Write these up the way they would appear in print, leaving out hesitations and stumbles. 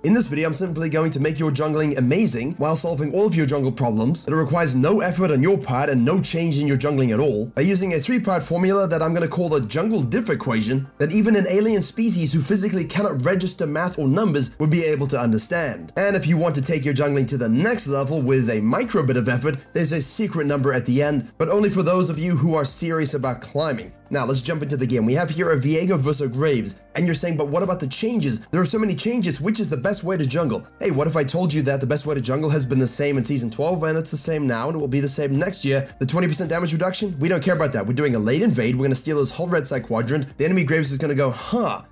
In this video, I'm simply going to make your jungling amazing while solving all of your jungle problems. It requires no effort on your part and no change in your jungling at all by using a 3-part formula that I'm going to call the jungle diff equation that even an alien species who physically cannot register math or numbers would be able to understand. And if you want to take your jungling to the next level with a micro bit of effort, there's a secret number at the end, but only for those of you who are serious about climbing. Now, let's jump into the game. We have here a Viego versus Graves, and you're saying, but what about the changes? There are so many changes. Which is the best way to jungle? Hey, what if I told you that the best way to jungle has been the same in Season 12, and it's the same now, and it will be the same next year? The 20% damage reduction? We don't care about that. We're doing a late invade. We're going to steal this whole red side quadrant. The enemy Graves is going to go,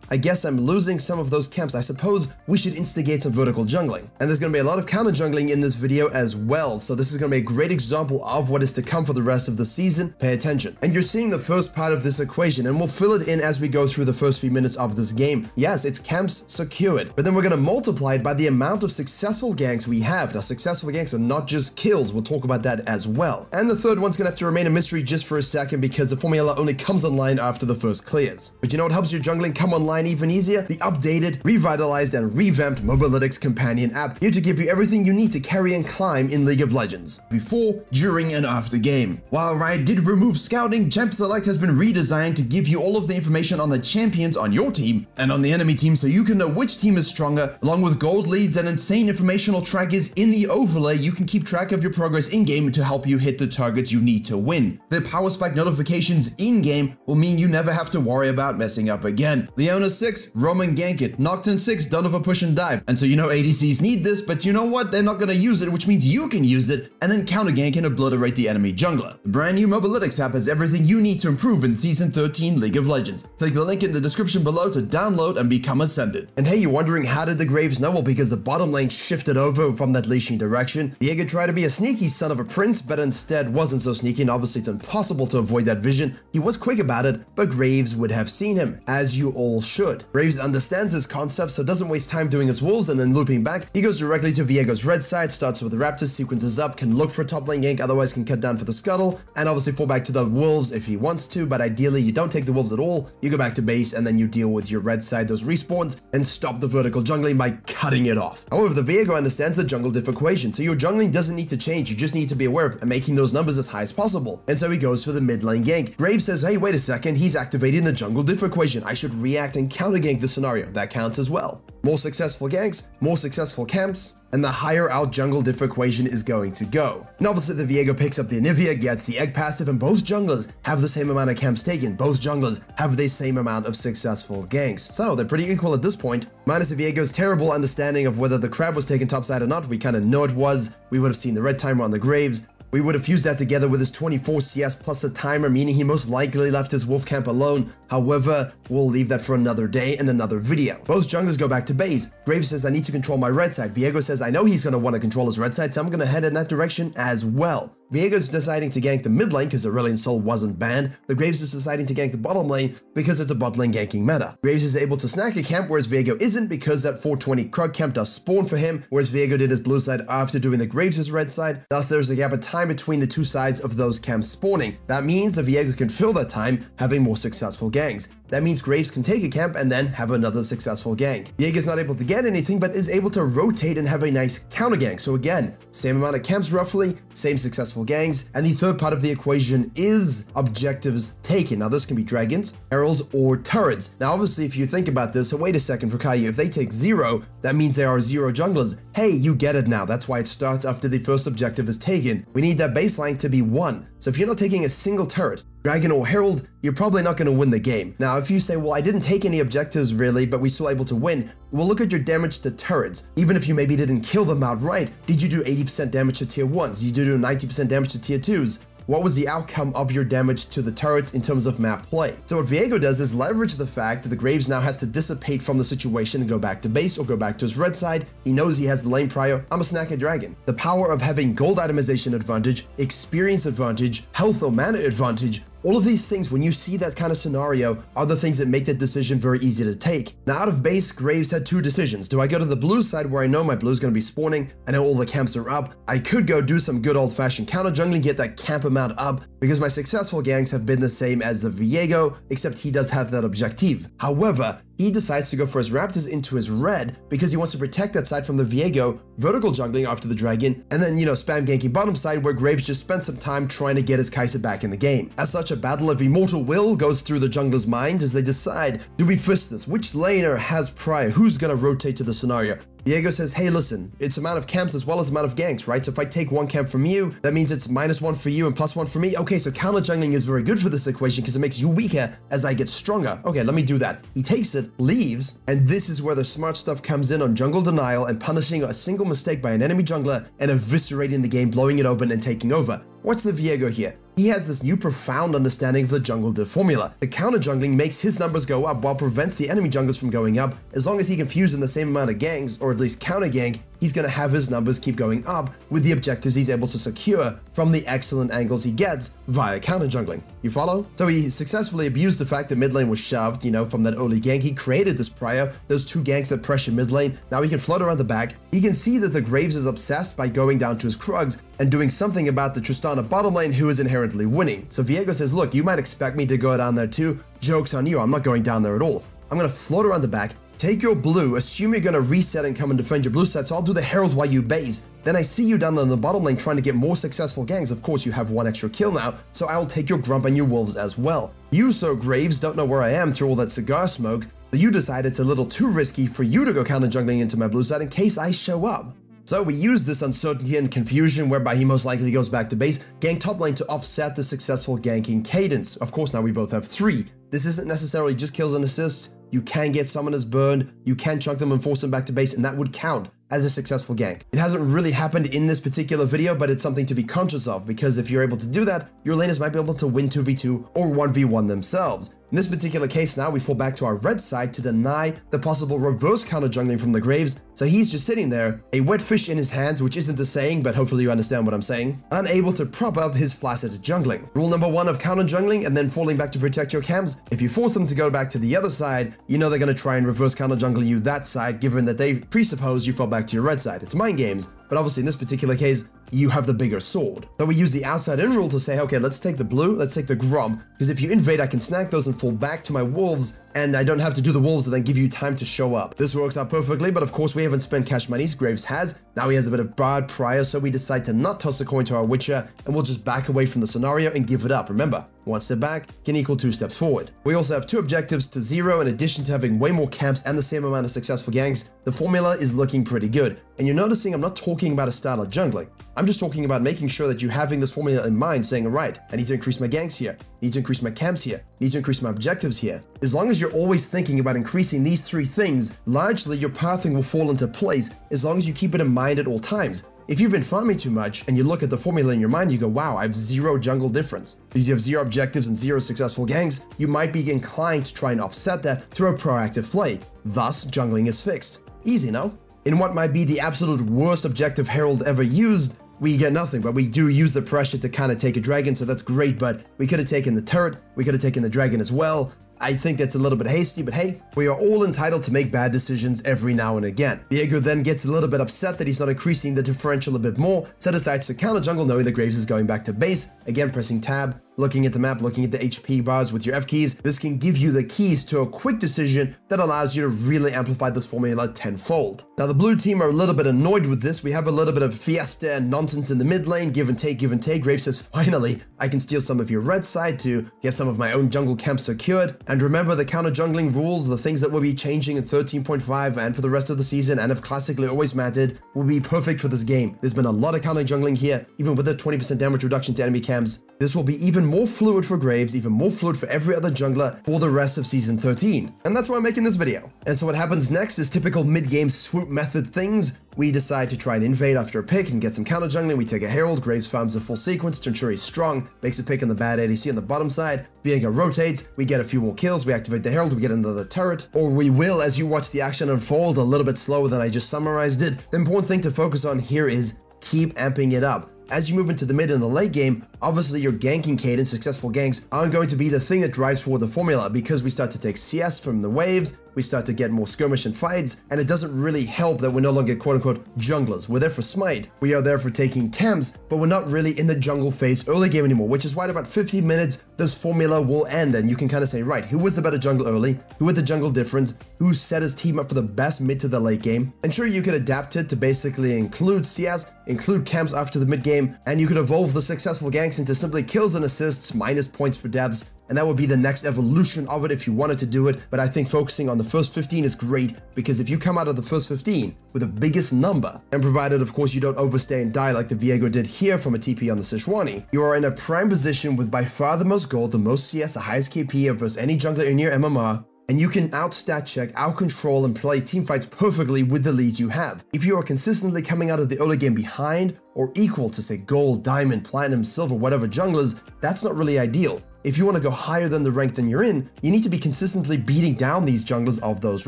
I guess I'm losing some of those camps. I suppose we should instigate some vertical jungling. And there's going to be a lot of counter jungling in this video as well, so this is going to be a great example of what is to come for the rest of the season. Pay attention. And you're seeing the first part of this equation, and we'll fill it in as we go through the first few minutes of this game. Yes, it's camps secured, but then we're going to multiply it by the amount of successful ganks we have. Now, successful ganks are not just kills. We'll talk about that as well. And the third one's going to have to remain a mystery just for a second because the formula only comes online after the first clears. But you know what helps your jungling come online even easier? The updated, revitalized, and revamped Mobalytics companion app, here to give you everything you need to carry and climb in League of Legends, before, during, and after game. While Riot did remove scouting, Champ Select has been redesigned to give you all of the information on the champions on your team and on the enemy team so you can know which team is stronger, along with gold leads and insane informational trackers in the overlay. You can keep track of your progress in-game to help you hit the targets you need to win. The power spike notifications in-game will mean you never have to worry about messing up again. Leona 6, Roman gank it. Nocturne 6, don't over push and dive. And so you know ADCs need this, but you know what? They're not going to use it, which means you can use it and then counter gank and obliterate the enemy jungler. The brand new Mobalytics app has everything you need to improve in Season 13 League of Legends. Click the link in the description below to download and become Ascended. And hey, you're wondering how did the Graves know? Well, because the bottom lane shifted over from that leashing direction. Viego tried to be a sneaky son of a prince, but instead wasn't so sneaky, and obviously it's impossible to avoid that vision. He was quick about it, but Graves would have seen him, as you all should. Graves understands his concept, so doesn't waste time doing his wolves and then looping back. He goes directly to Viego's red side, starts with the Raptors, sequences up, can look for a top lane gank, otherwise can cut down for the scuttle, and obviously fall back to the wolves if he wants to, but ideally you don't take the wolves at all. You go back to base and then you deal with your red side, those respawns, and stop the vertical jungling by cutting it off. However, the Viego understands the jungle diff equation, so your jungling doesn't need to change. You just need to be aware of making those numbers as high as possible. And so he goes for the mid lane gank. Graves says, hey, wait a second, he's activating the jungle diff equation. I should react and counter gank the scenario. That counts as well. More successful ganks, more successful camps, and the higher our jungle diff equation is going to go. And obviously the Viego picks up the Anivia, gets the egg passive, and both junglers have the same amount of camps taken. Both junglers have the same amount of successful ganks. So they're pretty equal at this point. Minus the Viego's terrible understanding of whether the crab was taken topside or not. We kind of know it was. We would have seen the red timer on the Graves. We would have fused that together with his 24 CS plus a timer, meaning he most likely left his wolf camp alone. However, we'll leave that for another day and another video. Both junglers go back to base. Graves says, I need to control my red side. Viego says, I know he's going to want to control his red side, so I'm going to head in that direction as well. Viego's deciding to gank the mid lane because Aurelion Sol wasn't banned. The Graves is deciding to gank the bottom lane because it's a bot lane ganking meta. Graves is able to snack a camp, whereas Viego isn't because that 420 Krug camp does spawn for him, whereas Viego did his blue side after doing the Graves' red side. Thus, there's a gap of time between the two sides of those camps spawning. That means that Viego can fill that time having more successful ganks. That means Graves can take a camp and then have another successful gank. Viego's not able to get anything, but is able to rotate and have a nice counter gank. So again, same amount of camps roughly, same successful ganks, and the third part of the equation is objectives taken. Now this can be dragons, heralds, or turrets. Now obviously if you think about this, so wait a second, Virkayu, if they take 0, that means there are 0 junglers. Hey, you get it now. That's why it starts after the first objective is taken. We need that baseline to be 1. So if you're not taking a single turret, dragon or herald, you're probably not going to win the game. Now, if you say, well, I didn't take any objectives really, but we're still able to win, well, look at your damage to turrets. Even if you maybe didn't kill them outright, did you do 80% damage to tier 1s? Did you do 90% damage to tier 2s? What was the outcome of your damage to the turrets in terms of map play? So what Viego does is leverage the fact that the Graves now has to dissipate from the situation and go back to base or go back to his red side. He knows he has the lane prior. I'm a snack a dragon. The power of having gold itemization advantage, experience advantage, health or mana advantage, All of these things, when you see that kind of scenario, are the things that make that decision very easy to take. Now, out of base, Graves had two decisions. Do I go to the blue side where I know my blue is going to be spawning? I know all the camps are up. I could go do some good old-fashioned counter jungling, get that camp amount up, because my successful ganks have been the same as the Viego, except he does have that objective. However, he decides to go for his raptors into his red because he wants to protect that side from the Viego, vertical jungling after the dragon, and then, spam ganking bottom side where Graves just spent some time trying to get his Kai'Sa back in the game. As such, a battle of immortal will goes through the junglers' minds as they decide, do we fist this? Which laner has prior? Who's gonna rotate to the scenario? Viego says, hey, listen, it's amount of camps as well as amount of ganks, right? So if I take one camp from you, that means it's -1 for you and +1 for me. Okay, so counter jungling is very good for this equation because it makes you weaker as I get stronger. Okay, let me do that. He takes it, leaves, and this is where the smart stuff comes in on jungle denial and punishing a single mistake by an enemy jungler and eviscerating the game, blowing it open and taking over. What's the Viego here? He has this new profound understanding of the jungle diff formula. The counter jungling makes his numbers go up while prevents the enemy junglers from going up. As long as he can fuse in the same amount of ganks, or at least counter gank, he's going to have his numbers keep going up with the objectives he's able to secure from the excellent angles he gets via counter jungling. You follow? So he successfully abused the fact that mid lane was shoved, from that early gank. He created this prior, those two ganks that pressure mid lane. Now he can float around the back. He can see that the Graves is obsessed by going down to his Krugs and doing something about the Tristana bottom lane who is inherently winning. So Viego says, look, you might expect me to go down there too. Joke's on you, I'm not going down there at all. I'm going to float around the back, take your blue, assume you're going to reset and come and defend your blue side, so I'll do the Herald while you base. Then I see you down in the bottom lane trying to get more successful ganks. Of course, you have one extra kill now, so I'll take your Grump and your Wolves as well. You, Sir Graves, don't know where I am through all that cigar smoke, so you decide it's a little too risky for you to go counter jungling into my blue side in case I show up. So we use this uncertainty and confusion whereby he most likely goes back to base, gank top lane to offset the successful ganking cadence. Of course, now we both have 3. This isn't necessarily just kills and assists. You can get summoners burned, you can chunk them and force them back to base, and that would count as a successful gank. It hasn't really happened in this particular video, but it's something to be conscious of, because if you're able to do that, your laners might be able to win 2v2 or 1v1 themselves. In this particular case now, we fall back to our red side to deny the possible reverse counter jungling from the Graves, so he's just sitting there, a wet fish in his hands, which isn't a saying, but hopefully you understand what I'm saying, unable to prop up his flaccid jungling. Rule number 1 of counter jungling and then falling back to protect your camps, if you force them to go back to the other side, you know they're going to try and reverse counter jungle you that side, given that they presuppose you fall back to your red side. It's mind games, but obviously in this particular case, you have the bigger sword. So we use the outside in rule to say, okay, let's take the blue, let's take the Grump, because if you invade, I can snack those and fall back to my wolves, and I don't have to do the wolves and then give you time to show up. This works out perfectly, but of course we haven't spent cash monies. Graves has. Now he has a bit of bad prior, so we decide to not toss the coin to our Witcher, and we'll just back away from the scenario and give it up. Remember, 1 step back can equal 2 steps forward. We also have 2 objectives to 0, in addition to having way more camps and the same amount of successful ganks. The formula is looking pretty good. And you're noticing I'm not talking about a style of jungling. I'm just talking about making sure that you're having this formula in mind, saying, all right, I need to increase my ganks here, I need to increase my camps here, I need to increase my objectives here. As long as you're always thinking about increasing these 3 things, largely your pathing will fall into place as long as you keep it in mind at all times. If you've been farming too much and you look at the formula in your mind, you go, wow, I have 0 jungle difference. Because you have 0 objectives and 0 successful ganks, you might be inclined to try and offset that through a proactive play. Thus, jungling is fixed. Easy, no? In what might be the absolute worst objective Herald ever used, we get nothing, but we do use the pressure to kind of take a dragon, so that's great, but we could have taken the turret, we could have taken the dragon as well. I think that's a little bit hasty, but hey, we are all entitled to make bad decisions every now and again. Viego then gets a little bit upset that he's not increasing the differential a bit more, so decides to counter jungle knowing that Graves is going back to base. Again, pressing tab, looking at the map, looking at the HP bars with your F keys. This can give you the keys to a quick decision that allows you to really amplify this formula tenfold. Now, the blue team are a little bit annoyed with this. We have a little bit of fiesta and nonsense in the mid lane, give and take, give and take. Graves says, finally, I can steal some of your red side to get some of my own jungle camp secured. And remember the counter jungling rules, the things that will be changing in 13.5 and for the rest of the season and have classically always mattered, will be perfect for this game. There's been a lot of counter jungling here, even with a 20% damage reduction to enemy camps. This will be even more fluid for Graves, even more fluid for every other jungler for the rest of Season 13. And that's why I'm making this video. And so what happens next is typical mid-game swoop method things. We decide to try and invade after a pick and get some counter jungling. We take a Herald, Graves farms a full sequence to ensure he's strong, makes a pick on the bad ADC on the bottom side, Viego rotates, we get a few more kills, we activate the Herald, we get another turret, or we will, as you watch the action unfold a little bit slower than I just summarized it. The important thing to focus on here is keep amping it up. As you move into the mid and the late game, Obviously, your ganking cadence, successful ganks, aren't going to be the thing that drives forward the formula because we start to take CS from the waves, we start to get more skirmish and fights, and it doesn't really help that we're no longer quote-unquote junglers. We're there for smite, we are there for taking camps, but we're not really in the jungle phase early game anymore, which is why at about 50 minutes, this formula will end, and you can kind of say, right, who was the better jungle early? Who had the jungle difference? Who set his team up for the best mid to the late game? And sure, you could adapt it to basically include CS, include camps after the mid game, and you could evolve the successful ganks into simply kills and assists, minus points for deaths, and that would be the next evolution of it if you wanted to do it. But I think focusing on the first 15 is great, because if you come out of the first 15 with the biggest number, and provided of course you don't overstay and die like the Viego did here from a TP on the Sejuani, you are in a prime position with by far the most gold, the most CS, the highest KP versus any jungler in your MMR, and you can out-stat check, out-control, and play teamfights perfectly with the leads you have. If you are consistently coming out of the early game behind, or equal to say gold, diamond, platinum, silver, whatever junglers, that's not really ideal. If you want to go higher than the rank than you're in, you need to be consistently beating down these junglers of those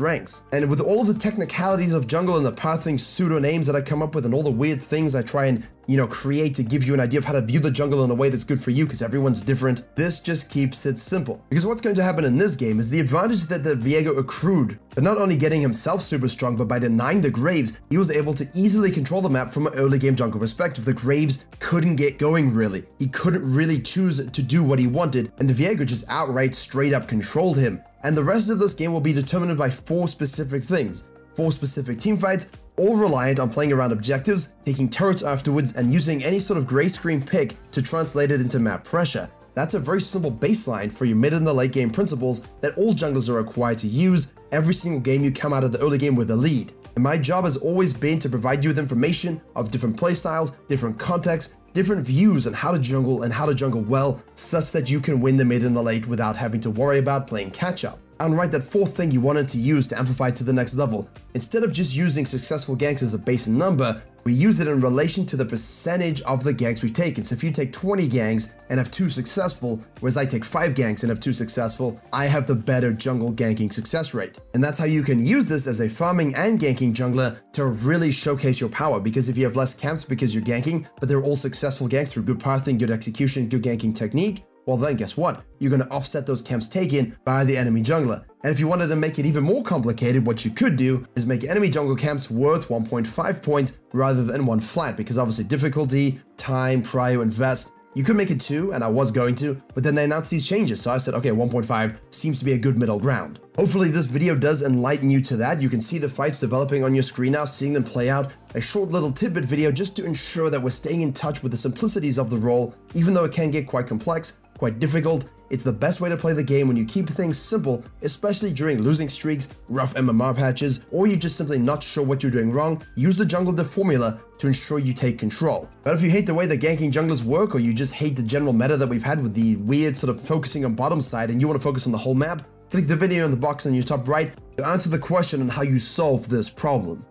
ranks. And with all of the technicalities of jungle and the pathing pseudo names that I come up with and all the weird things I try and, create to give you an idea of how to view the jungle in a way that's good for you because everyone's different, this just keeps it simple. Because what's going to happen in this game is the advantage that the Viego accrued, but not only getting himself super strong, but by denying the Graves, he was able to easily control the map from an early game jungle perspective. The Graves couldn't get going really. He couldn't really choose to do what he wanted, and the Viego just outright straight up controlled him. And the rest of this game will be determined by 4 specific things, 4 specific teamfights, all reliant on playing around objectives, taking turrets afterwards, and using any sort of gray screen pick to translate it into map pressure. That's a very simple baseline for your mid and the late game principles that all junglers are required to use every single game you come out of the early game with a lead. And my job has always been to provide you with information of different playstyles, different contexts, different views on how to jungle and how to jungle well, such that you can win the mid and the late without having to worry about playing catch up. And right, that 4th thing you wanted to use to amplify to the next level, instead of just using successful ganks as a base number, we use it in relation to the percentage of the ganks we've taken. So if you take 20 ganks and have 2 successful, whereas I take 5 ganks and have 2 successful, I have the better jungle ganking success rate. And that's how you can use this as a farming and ganking jungler to really showcase your power, because if you have less camps because you're ganking, but they're all successful ganks through good pathing, good execution, good ganking technique, well then guess what? You're going to offset those camps taken by the enemy jungler. And if you wanted to make it even more complicated, what you could do is make enemy jungle camps worth 1.5 points rather than 1 flat, because obviously difficulty, time, prio, invest. You could make it 2, and I was going to, but then they announced these changes, so I said, okay, 1.5 seems to be a good middle ground. Hopefully this video does enlighten you to that. You can see the fights developing on your screen now, seeing them play out. A short little tidbit video just to ensure that we're staying in touch with the simplicities of the role, even though it can get quite complex, quite difficult. It's the best way to play the game when you keep things simple, especially during losing streaks, rough MMR patches, or you're just simply not sure what you're doing wrong. Use the jungle diff formula to ensure you take control. But if you hate the way the ganking junglers work, or you just hate the general meta that we've had with the weird sort of focusing on bottom side and you want to focus on the whole map, click the video in the box on your top right to answer the question on how you solve this problem.